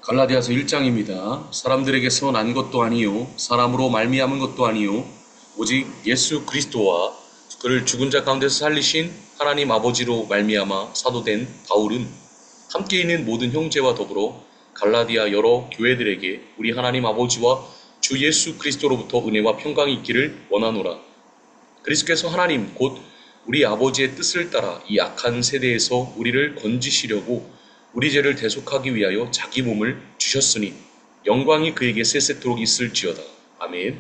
갈라디아서 1장입니다. 사람들에게서 난 것도 아니요 사람으로 말미암은 것도 아니요 오직 예수 그리스도와 그를 죽은 자 가운데서 살리신 하나님 아버지로 말미암아 사도된 바울은 함께 있는 모든 형제와 더불어 갈라디아 여러 교회들에게 우리 하나님 아버지와 주 예수 그리스도로부터 은혜와 평강이 있기를 원하노라. 그리스도께서 하나님 곧 우리 아버지의 뜻을 따라 이 악한 세대에서 우리를 건지시려고 우리 죄를 대속하기 위하여 자기 몸을 주셨으니 영광이 그에게 세세토록 있을지어다. 아멘.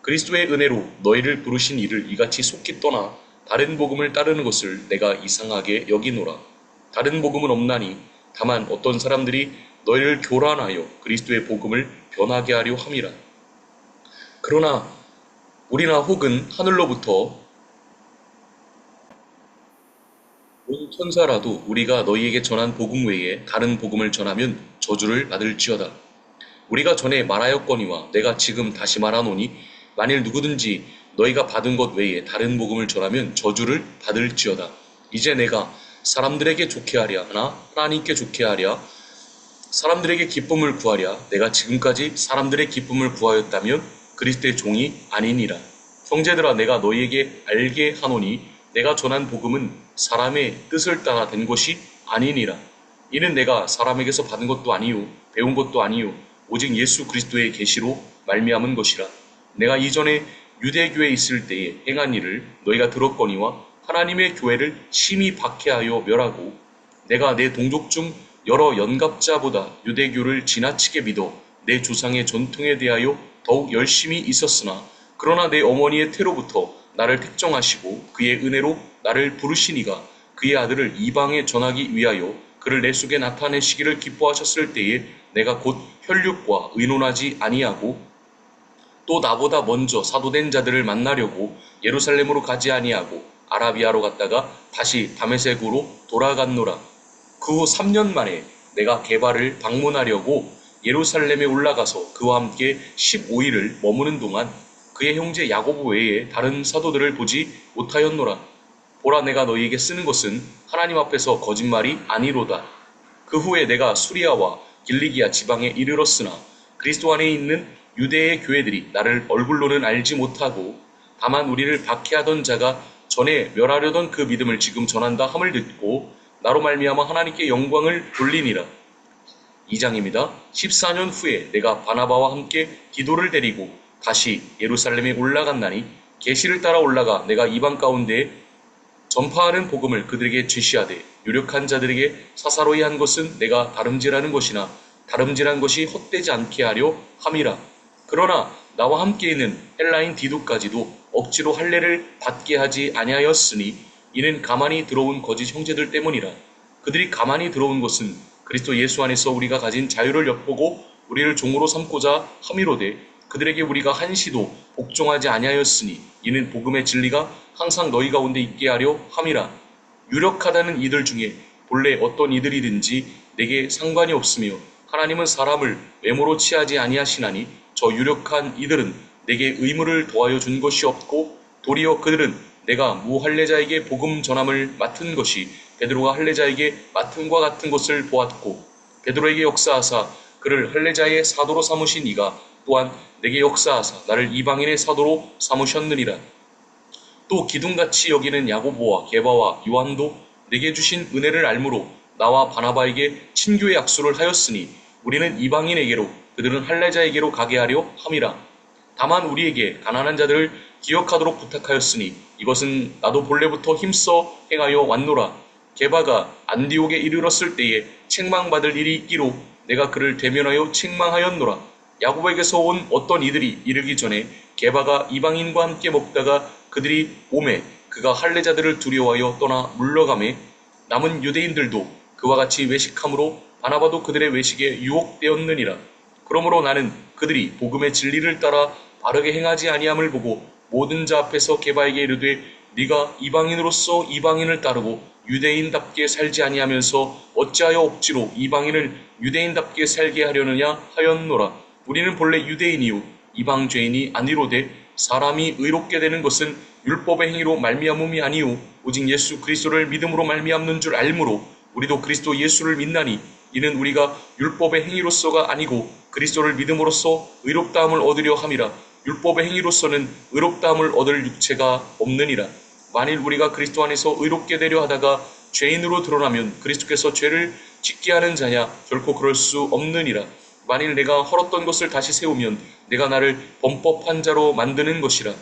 그리스도의 은혜로 너희를 부르신 이를 이같이 속히 떠나 다른 복음을 따르는 것을 내가 이상하게 여기노라. 다른 복음은 없나니 다만 어떤 사람들이 너희를 교란하여 그리스도의 복음을 변하게 하려 함이라. 그러나 우리나 혹은 하늘로부터 온 천사라도 우리가 너희에게 전한 복음 외에 다른 복음을 전하면 저주를 받을지어다. 우리가 전에 말하였거니와 내가 지금 다시 말하노니 만일 누구든지 너희가 받은 것 외에 다른 복음을 전하면 저주를 받을지어다. 이제 내가 사람들에게 좋게 하랴 하나 하나님께 좋게 하랴 사람들에게 기쁨을 구하랴 내가 지금까지 사람들의 기쁨을 구하였다면 그리스도의 종이 아니니라. 형제들아 내가 너희에게 알게 하노니 내가 전한 복음은 사람의 뜻을 따라 된 것이 아니니라. 이는 내가 사람에게서 받은 것도 아니요 배운 것도 아니요 오직 예수 그리스도의 계시로 말미암은 것이라. 내가 이전에 유대교에 있을 때에 행한 일을 너희가 들었거니와 하나님의 교회를 심히 박해하여 멸하고 내가 내 동족 중 여러 연갑자보다 유대교를 지나치게 믿어 내 조상의 전통에 대하여 더욱 열심히 있었으나 그러나 내 어머니의 태로부터 나를 택정하시고 그의 은혜로 나를 부르시니가 그의 아들을 이방에 전하기 위하여 그를 내 속에 나타내시기를 기뻐하셨을 때에 내가 곧 혈육과 의논하지 아니하고 또 나보다 먼저 사도된 자들을 만나려고 예루살렘으로 가지 아니하고 아라비아로 갔다가 다시 다메섹으로 돌아갔노라. 그 후 3년 만에 내가 게바를 방문하려고 예루살렘에 올라가서 그와 함께 15일을 머무는 동안 그의 형제 야고보 외에 다른 사도들을 보지 못하였노라. 보라 내가 너희에게 쓰는 것은 하나님 앞에서 거짓말이 아니로다. 그 후에 내가 수리아와 길리기아 지방에 이르렀으나 그리스도 안에 있는 유대의 교회들이 나를 얼굴로는 알지 못하고 다만 우리를 박해하던 자가 전에 멸하려던 그 믿음을 지금 전한다 함을 듣고 나로 말미암아 하나님께 영광을 돌리니라. 2장입니다. 14년 후에 내가 바나바와 함께 디도를 데리고 다시 예루살렘에 올라갔나니 계시를 따라 올라가 내가 이방 가운데 전파하는 복음을 그들에게 제시하되 유력한 자들에게 사사로이 한 것은 내가 다름질하는 것이나 다름질한 것이 헛되지 않게 하려 함이라. 그러나 나와 함께 있는 헬라인 디도까지도 억지로 할례를 받게 하지 아니하였으니 이는 가만히 들어온 거짓 형제들 때문이라. 그들이 가만히 들어온 것은 그리스도 예수 안에서 우리가 가진 자유를 엿보고 우리를 종으로 삼고자 함이로되 그들에게 우리가 한시도 복종하지 아니하였으니 이는 복음의 진리가 항상 너희 가운데 있게 하려 함이라. 유력하다는 이들 중에 본래 어떤 이들이든지 내게 상관이 없으며 하나님은 사람을 외모로 취하지 아니하시나니 저 유력한 이들은 내게 의무를 더하여 준 것이 없고 도리어 그들은 내가 무할례자에게 복음 전함을 맡은 것이 베드로가 할례자에게 맡음과 같은 것을 보았고 베드로에게 역사하사 그를 할례자의 사도로 삼으신 이가 또한 내게 역사하사 나를 이방인의 사도로 삼으셨느니라. 또 기둥같이 여기는 야고보와 게바와 요한도 내게 주신 은혜를 알므로 나와 바나바에게 친교의 약속을 하였으니 우리는 이방인에게로 그들은 할례자에게로 가게 하려 함이라. 다만 우리에게 가난한 자들을 기억하도록 부탁하였으니 이것은 나도 본래부터 힘써 행하여 왔노라. 게바가 안디옥에 이르렀을 때에 책망받을 일이 있기로 내가 그를 대면하여 책망하였노라. 야고보에게서 온 어떤 이들이 이르기 전에 게바가 이방인과 함께 먹다가 그들이 오매 그가 할례자들을 두려워하여 떠나 물러가매 남은 유대인들도 그와 같이 외식함으로 바나바도 그들의 외식에 유혹되었느니라. 그러므로 나는 그들이 복음의 진리를 따라 바르게 행하지 아니함을 보고 모든 자 앞에서 게바에게 이르되 네가 이방인으로서 이방인을 따르고 유대인답게 살지 아니하면서 어찌하여 억지로 이방인을 유대인답게 살게 하려느냐 하였노라. 우리는 본래 유대인이요 이방 죄인이 아니로되 사람이 의롭게 되는 것은 율법의 행위로 말미암음이 아니요 오직 예수 그리스도를 믿음으로 말미암는 줄 알므로 우리도 그리스도 예수를 믿나니 이는 우리가 율법의 행위로서가 아니고 그리스도를 믿음으로써 의롭다함을 얻으려 함이라. 율법의 행위로서는 의롭다함을 얻을 육체가 없느니라. 만일 우리가 그리스도 안에서 의롭게 되려 하다가 죄인으로 드러나면 그리스도께서 죄를 짓게 하는 자냐? 결코 그럴 수 없느니라. 만일 내가 헐었던 것을 다시 세우면 내가 나를 범법한 자로 만드는 것이라.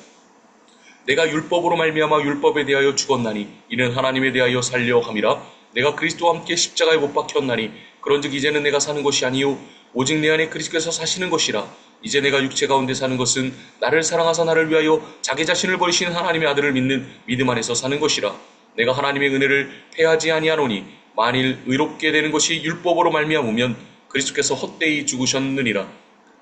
내가 율법으로 말미암아 율법에 대하여 죽었나니 이는 하나님에 대하여 살려 함이라. 내가 그리스도와 함께 십자가에 못 박혔나니 그런즉 이제는 내가 사는 것이 아니요 오직 내 안에 그리스도께서 사시는 것이라. 이제 내가 육체 가운데 사는 것은 나를 사랑하사 나를 위하여 자기 자신을 버리신 하나님의 아들을 믿는 믿음 안에서 사는 것이라. 내가 하나님의 은혜를 패하지 아니하노니 만일 의롭게 되는 것이 율법으로 말미암으면 그리스도께서 헛되이 죽으셨느니라.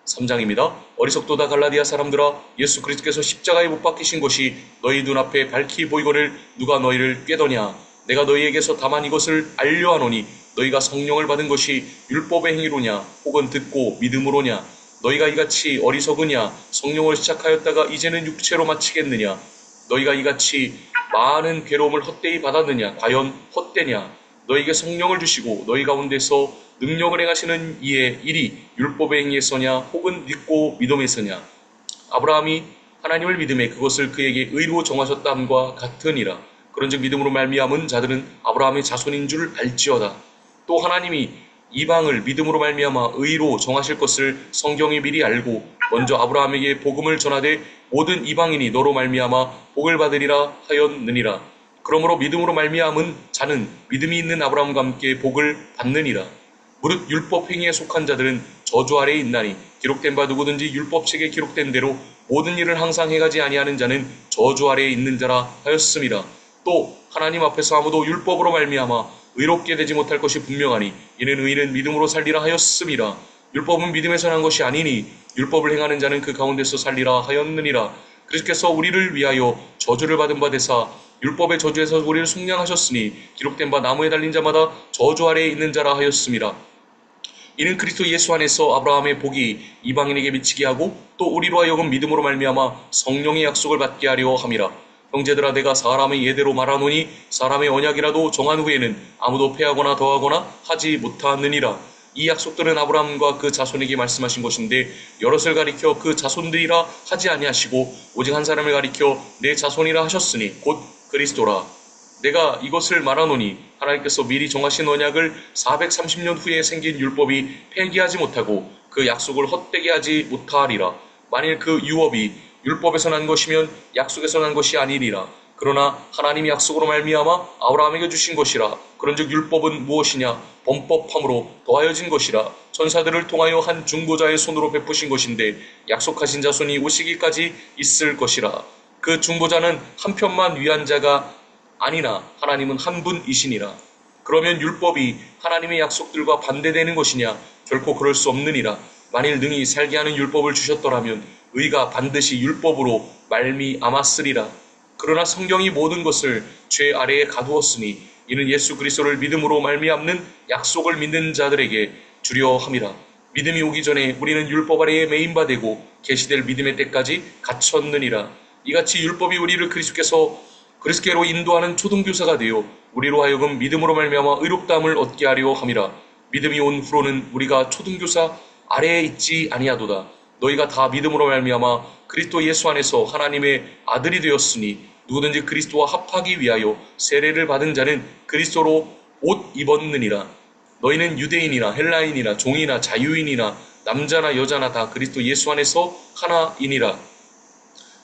3장입니다. 어리석도다 갈라디아 사람들아, 예수 그리스도께서 십자가에 못 박히신 것이 너희 눈앞에 밝히 보이거늘 누가 너희를 꾀더냐? 내가 너희에게서 다만 이것을 알려하노니 너희가 성령을 받은 것이 율법의 행위로냐 혹은 듣고 믿음으로냐? 너희가 이같이 어리석으냐? 성령을 시작하였다가 이제는 육체로 마치겠느냐? 너희가 이같이 많은 괴로움을 헛되이 받았느냐? 과연 헛되냐? 너희에게 성령을 주시고 너희 가운데서 능력을 행하시는 이의 일이 율법의 행위에서냐 혹은 믿고 믿음에서냐? 아브라함이 하나님을 믿음에 그것을 그에게 의로 정하셨다함과 같으니라. 그런즉 믿음으로 말미암은 자들은 아브라함의 자손인 줄 알지어다. 또 하나님이 이방을 믿음으로 말미암아 의로 정하실 것을 성경이 미리 알고 먼저 아브라함에게 복음을 전하되 모든 이방인이 너로 말미암아 복을 받으리라 하였느니라. 그러므로 믿음으로 말미암은 자는 믿음이 있는 아브라함과 함께 복을 받느니라. 무릇 율법 행위에 속한 자들은 저주 아래에 있나니 기록된 바 누구든지 율법책에 기록된 대로 모든 일을 항상 행하지 아니하는 자는 저주 아래에 있는 자라 하였음이라. 또 하나님 앞에서 아무도 율법으로 말미암아 의롭게 되지 못할 것이 분명하니 이는 의인은 믿음으로 살리라 하였음이라. 율법은 믿음에서 난 것이 아니니 율법을 행하는 자는 그 가운데서 살리라 하였느니라. 그리스도께서 우리를 위하여 저주를 받은 바 되사 율법의 저주에서 우리를 속량하셨으니 기록된 바 나무에 달린 자마다 저주 아래에 있는 자라 하였음이라. 이는 그리스도 예수 안에서 아브라함의 복이 이방인에게 미치게 하고 또 우리로 하여금 믿음으로 말미암아 성령의 약속을 받게 하려 함이라. 형제들아, 내가 사람의 예대로 말하노니 사람의 언약이라도 정한 후에는 아무도 패하거나 더하거나 하지 못하느니라. 이 약속들은 아브라함과 그 자손에게 말씀하신 것인데 여럿을 가리켜 그 자손들이라 하지 아니하시고 오직 한 사람을 가리켜 내 자손이라 하셨으니 곧 그리스도라. 내가 이것을 말하노니 하나님께서 미리 정하신 언약을 430년 후에 생긴 율법이 폐기하지 못하고 그 약속을 헛되게 하지 못하리라. 만일 그 유업이 율법에서 난 것이면 약속에서 난 것이 아니리라. 그러나 하나님이 약속으로 말미암아 아브라함에게 주신 것이라. 그런즉 율법은 무엇이냐? 범법함으로 더하여진 것이라. 천사들을 통하여 한 중보자의 손으로 베푸신 것인데 약속하신 자손이 오시기까지 있을 것이라. 그 중보자는 한편만 위한 자가 아니나 하나님은 한 분이시니라. 그러면 율법이 하나님의 약속들과 반대되는 것이냐? 결코 그럴 수 없느니라. 만일 능히 살게 하는 율법을 주셨더라면 의가 반드시 율법으로 말미암았으리라. 그러나 성경이 모든 것을 죄 아래에 가두었으니 이는 예수 그리스도를 믿음으로 말미암는 약속을 믿는 자들에게 주려 함이라. 믿음이 오기 전에 우리는 율법 아래에 매인바 되고 계시될 믿음의 때까지 갇혔느니라. 이같이 율법이 우리를 그리스도께로 인도하는 초등교사가 되어 우리로 하여금 믿음으로 말미암아 의롭다함을 얻게 하려 함이라. 믿음이 온 후로는 우리가 초등교사 아래에 있지 아니하도다. 너희가 다 믿음으로 말미암아 그리스도 예수 안에서 하나님의 아들이 되었으니 누구든지 그리스도와 합하기 위하여 세례를 받은 자는 그리스도로 옷 입었느니라. 너희는 유대인이나 헬라인이나 종이나 자유인이나 남자나 여자나 다 그리스도 예수 안에서 하나이니라.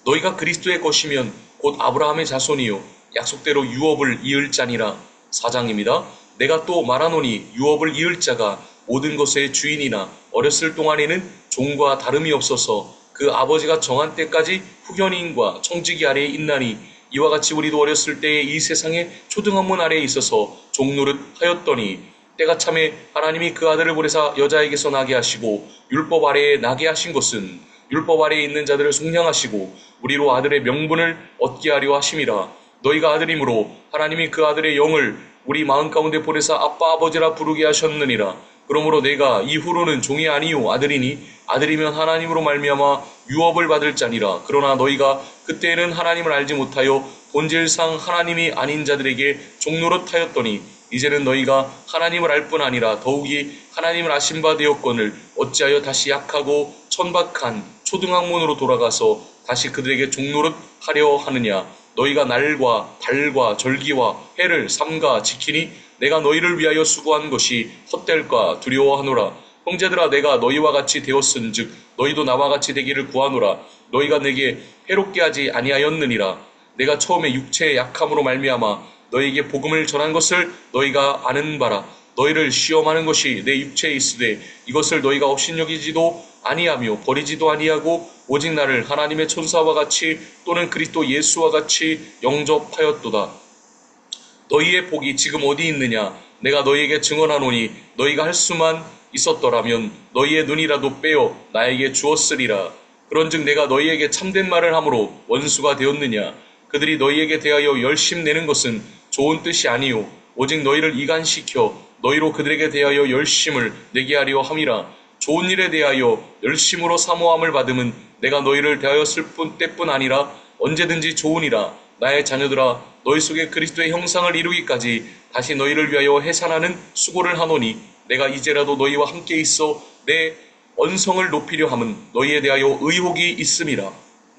너희가 그리스도의 것이면 곧 아브라함의 자손이요 약속대로 유업을 이을 자니라. 4장입니다. 내가 또 말하노니 유업을 이을 자가 모든 것의 주인이나 어렸을 동안에는 종과 다름이 없어서 그 아버지가 정한 때까지 후견인과 청지기 아래에 있나니 이와 같이 우리도 어렸을 때에 이 세상의 초등학문 아래에 있어서 종노릇 하였더니 때가 참에 하나님이 그 아들을 보내사 여자에게서 나게 하시고 율법 아래에 나게 하신 것은 율법 아래에 있는 자들을 속량하시고 우리로 아들의 명분을 얻게 하려 하심이라. 너희가 아들이므로 하나님이 그 아들의 영을 우리 마음 가운데 보내사 아빠 아버지라 부르게 하셨느니라. 그러므로 내가 이후로는 종이 아니요 아들이니 아들이면 하나님으로 말미암아 유업을 받을 자니라. 그러나 너희가 그때에는 하나님을 알지 못하여 본질상 하나님이 아닌 자들에게 종노릇하였더니 이제는 너희가 하나님을 알 뿐 아니라 더욱이 하나님을 아신 바 되었거늘 어찌하여 다시 약하고 천박한 초등학문으로 돌아가서 다시 그들에게 종노릇 하려 하느냐. 너희가 날과 달과 절기와 해를 삼가 지키니 내가 너희를 위하여 수고한 것이 헛될까 두려워하노라. 형제들아, 내가 너희와 같이 되었은즉 너희도 나와 같이 되기를 구하노라. 너희가 내게 해롭게 하지 아니하였느니라. 내가 처음에 육체의 약함으로 말미암아 너희에게 복음을 전한 것을 너희가 아는 바라. 너희를 시험하는 것이 내 육체에 있으되 이것을 너희가 업신여기지도 아니하며 버리지도 아니하고 오직 나를 하나님의 천사와 같이 또는 그리스도 예수와 같이 영접하였도다. 너희의 복이 지금 어디 있느냐? 내가 너희에게 증언하노니 너희가 할 수만 있었더라면 너희의 눈이라도 빼어 나에게 주었으리라. 그런즉 내가 너희에게 참된 말을 함으로 원수가 되었느냐? 그들이 너희에게 대하여 열심 내는 것은 좋은 뜻이 아니요 오직 너희를 이간시켜 너희로 그들에게 대하여 열심을 내게 하려 함이라. 좋은 일에 대하여 열심으로 사모함을 받음은 내가 너희를 대하였을 때뿐 아니라 언제든지 좋으니라. 나의 자녀들아, 너희 속에 그리스도의 형상을 이루기까지 다시 너희를 위하여 해산하는 수고를 하노니 내가 이제라도 너희와 함께 있어 내 언성을 높이려 함은 너희에 대하여 의혹이 있음이라.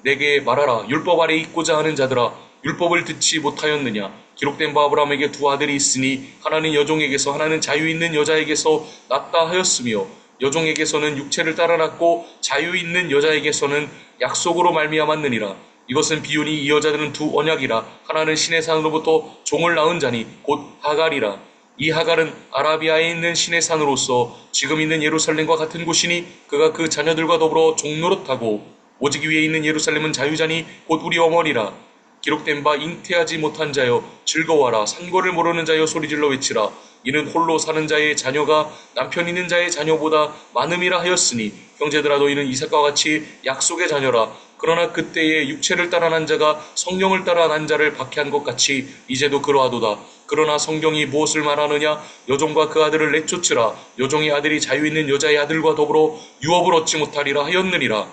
내게 말하라. 율법 아래 있고자 하는 자들아, 율법을 듣지 못하였느냐? 기록된 바 아브라함에게 두 아들이 있으니 하나는 여종에게서 하나는 자유 있는 여자에게서 낳다 하였으며 여종에게서는 육체를 따라 낳고 자유 있는 여자에게서는 약속으로 말미암았느니라. 이것은 비유니 이 여자들은 두 언약이라. 하나는 신의 산으로부터 종을 낳은 자니 곧 하갈이라. 이 하갈은 아라비아에 있는 신의 산으로서 지금 있는 예루살렘과 같은 곳이니 그가 그 자녀들과 더불어 종노릇하고 오직 위에 있는 예루살렘은 자유자니 곧 우리 어머니라. 기록된 바 잉태하지 못한 자여 즐거워하라. 산고를 모르는 자여 소리질러 외치라. 이는 홀로 사는 자의 자녀가 남편 있는 자의 자녀보다 많음이라 하였으니 형제들아, 너희는 이삭과 같이 약속의 자녀라. 그러나 그때에 육체를 따라 난 자가 성령을 따라 난 자를 박해한 것 같이 이제도 그러하도다. 그러나 성경이 무엇을 말하느냐? 여종과 그 아들을 내쫓으라. 여종의 아들이 자유 있는 여자의 아들과 더불어 유업을 얻지 못하리라 하였느니라.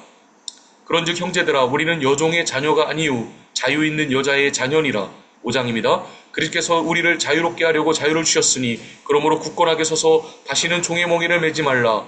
그런즉 형제들아, 우리는 여종의 자녀가 아니요 자유 있는 여자의 자녀니라. 5장입니다. 그리스도께서 우리를 자유롭게 하려고 자유를 주셨으니 그러므로 굳건하게 서서 다시는 종의 멍에를 매지 말라.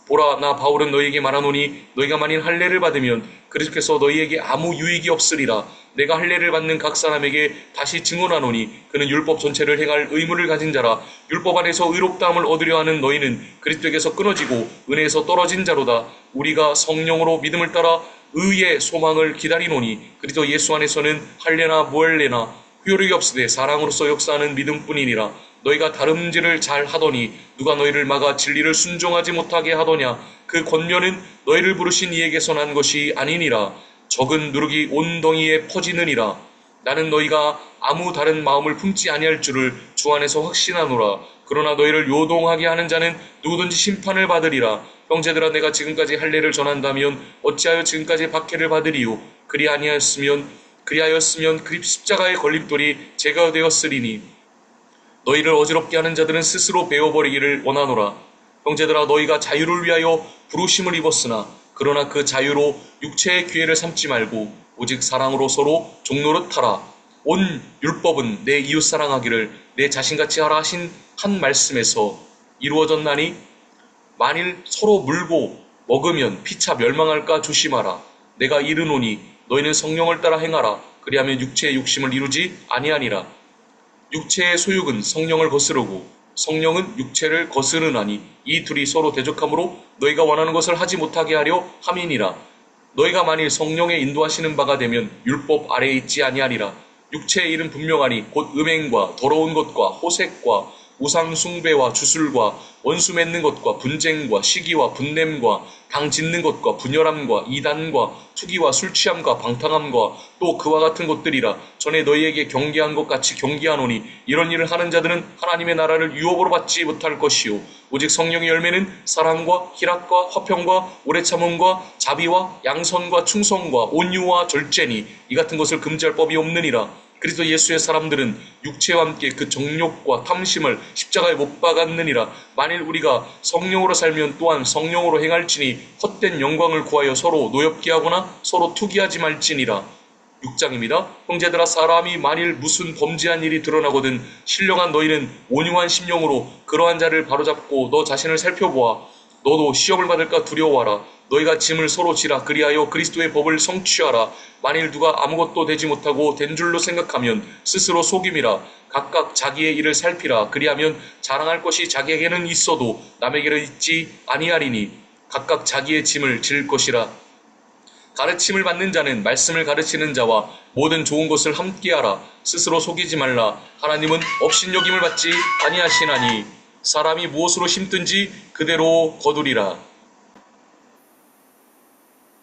보라, 나 바울은 너희에게 말하노니 너희가 만일 할례를 받으면 그리스도께서 너희에게 아무 유익이 없으리라. 내가 할례를 받는 각 사람에게 다시 증언하노니 그는 율법 전체를 행할 의무를 가진 자라. 율법 안에서 의롭다함을 얻으려 하는 너희는 그리스도에게서 끊어지고 은혜에서 떨어진 자로다. 우리가 성령으로 믿음을 따라 의의 소망을 기다리노니 그리스도 예수 안에서는 할례나 무할례나 효력이 없으되 사랑으로서 역사하는 믿음뿐이니라. 너희가 다름질을 잘 하더니 누가 너희를 막아 진리를 순종하지 못하게 하더냐? 그 권면은 너희를 부르신 이에게서 난 것이 아니니라. 적은 누룩이 온 덩이에 퍼지느니라. 나는 너희가 아무 다른 마음을 품지 아니할 줄을 주 안에서 확신하노라. 그러나 너희를 요동하게 하는 자는 누구든지 심판을 받으리라. 형제들아, 내가 지금까지 할례를 전한다면 어찌하여 지금까지 박해를 받으리요? 그리하였으면 그 십자가의 걸림돌이 제거되었으리니 너희를 어지럽게 하는 자들은 스스로 베어버리기를 원하노라. 형제들아, 너희가 자유를 위하여 부르심을 입었으나 그러나 그 자유로 육체의 기회를 삼지 말고 오직 사랑으로 서로 종노릇하라. 온 율법은 내 이웃 사랑하기를 내 자신같이 하라 하신 한 말씀에서 이루어졌나니 만일 서로 물고 먹으면 피차 멸망할까 조심하라. 내가 이르노니 너희는 성령을 따라 행하라. 그리하면 육체의 욕심을 이루지 아니하니라. 육체의 소욕은 성령을 거스르고 성령은 육체를 거스르나니 이 둘이 서로 대적하므로 너희가 원하는 것을 하지 못하게 하려 함이니라. 너희가 만일 성령의 인도하시는 바가 되면 율법 아래에 있지 아니하리라. 육체의 일은 분명하니 곧 음행과 더러운 것과 호색과 우상 숭배와 주술과 원수 맺는 것과 분쟁과 시기와 분냄과 당 짓는 것과 분열함과 이단과 투기와 술 취함과 방탕함과 또 그와 같은 것들이라. 전에 너희에게 경계한 것 같이 경계하노니 이런 일을 하는 자들은 하나님의 나라를 유업으로 받지 못할 것이요 오직 성령의 열매는 사랑과 희락과 화평과 오래 참음과 자비와 양선과 충성과 온유와 절제니 이 같은 것을 금지할 법이 없느니라. 그리스도 예수의 사람들은 육체와 함께 그 정욕과 탐심을 십자가에 못 박았느니라. 만일 우리가 성령으로 살면 또한 성령으로 행할지니 헛된 영광을 구하여 서로 노엽게 하거나 서로 투기하지 말지니라. 6장입니다. 형제들아, 사람이 만일 무슨 범죄한 일이 드러나거든 신령한 너희는 온유한 심령으로 그러한 자를 바로잡고 너 자신을 살펴보아. 너도 시험을 받을까 두려워하라. 너희가 짐을 서로 지라. 그리하여 그리스도의 법을 성취하라. 만일 누가 아무것도 되지 못하고 된 줄로 생각하면 스스로 속임이라. 각각 자기의 일을 살피라. 그리하면 자랑할 것이 자기에게는 있어도 남에게는 있지 아니하리니 각각 자기의 짐을 질 것이라. 가르침을 받는 자는 말씀을 가르치는 자와 모든 좋은 것을 함께하라. 스스로 속이지 말라. 하나님은 업신여김을 받지 아니하시나니 사람이 무엇으로 심든지 그대로 거두리라.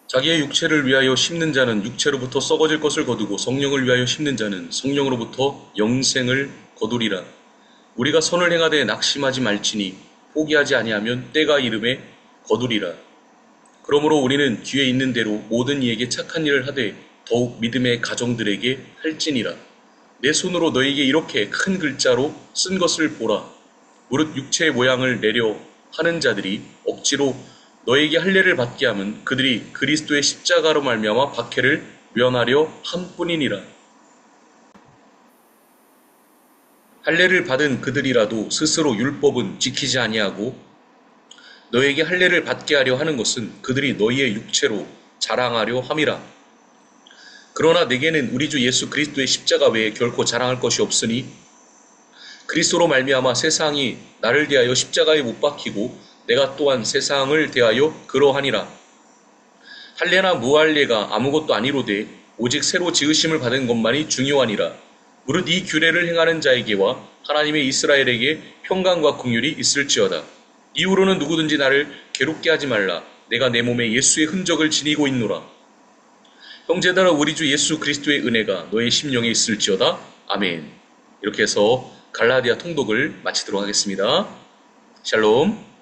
자기의 육체를 위하여 심는 자는 육체로부터 썩어질 것을 거두고 성령을 위하여 심는 자는 성령으로부터 영생을 거두리라. 우리가 선을 행하되 낙심하지 말지니 포기하지 아니하면 때가 이름에 거두리라. 그러므로 우리는 뒤에 있는 대로 모든 이에게 착한 일을 하되 더욱 믿음의 가정들에게 할지니라. 내 손으로 너에게 이렇게 큰 글자로 쓴 것을 보라. 무릇 육체의 모양을 내려 하는 자들이 억지로 너에게 할례를 받게 하면 그들이 그리스도의 십자가로 말미암아 박해를 면하려 함뿐이니라. 할례를 받은 그들이라도 스스로 율법은 지키지 아니하고 너에게 할례를 받게 하려 하는 것은 그들이 너희의 육체로 자랑하려 함이라. 그러나 내게는 우리 주 예수 그리스도의 십자가 외에 결코 자랑할 것이 없으니 그리스도로 말미암아 세상이 나를 대하여 십자가에 못 박히고 내가 또한 세상을 대하여 그러하니라. 할례나 무할례가 아무것도 아니로되 오직 새로 지으심을 받은 것만이 중요하니라. 무릇 이 규례를 행하는 자에게와 하나님의 이스라엘에게 평강과 긍휼이 있을지어다. 이후로는 누구든지 나를 괴롭게 하지 말라. 내가 내 몸에 예수의 흔적을 지니고 있노라. 형제들아, 우리 주 예수 그리스도의 은혜가 너의 심령에 있을지어다. 아멘. 이렇게 해서 갈라디아 통독을 마치도록 하겠습니다. 샬롬.